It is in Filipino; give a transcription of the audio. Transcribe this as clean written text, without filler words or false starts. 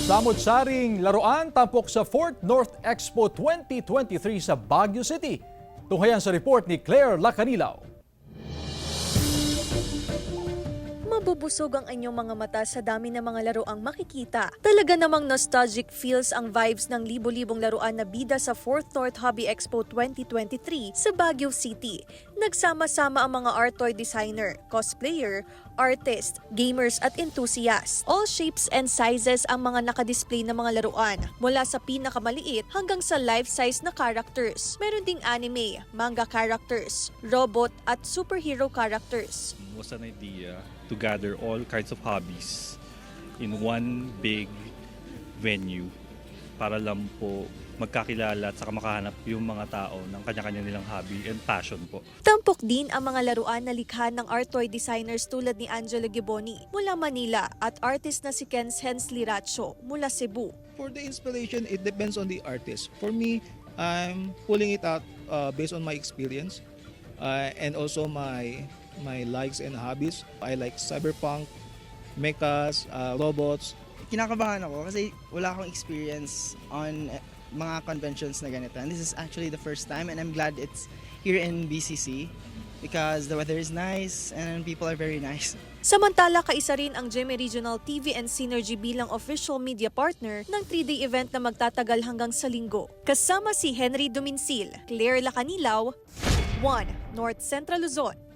Samot-saring laruan tampok sa Fort North Expo 2023 sa Baguio City. Tunghayan sa report ni Claire Lacanilaw. Mabubusog ang inyong mga mata sa dami ng mga laruang makikita. Talaga namang nostalgic feels ang vibes ng libo-libong laruan na bida sa 4th North Hobby Expo 2023 sa Baguio City. Nagsama-sama ang mga art toy designer, cosplayer, artist, gamers at enthusiasts. All shapes and sizes ang mga nakadisplay na mga laruan, mula sa pinakamaliit hanggang sa life-size na characters. Meron ding anime, manga characters, robot at superhero characters. Was an idea to gather all kinds of hobbies in one big venue para lang po magkakilala at saka makahanap yung mga tao ng kanya-kanya nilang hobby and passion po. Tampok din ang mga laruan na likha ng art toy designers tulad ni Angelo Giboni mula Manila at artist na si Ken Hensley Racho mula Cebu. For the inspiration, it depends on the artist. For me, I'm pulling it out based on my experience and also my likes and hobbies. I like cyberpunk, mechas, robots. Kinakabahan ako kasi wala akong experience on mga conventions na ganito. And this is actually the first time and I'm glad it's here in BCC because the weather is nice and people are very nice. Samantala, kaisa rin ang GMA Regional TV and Synergy bilang official media partner ng 3-day event na magtatagal hanggang sa Linggo. Kasama si Henry Duminsil, Claire Lacanilaw, 1 North Central Luzon.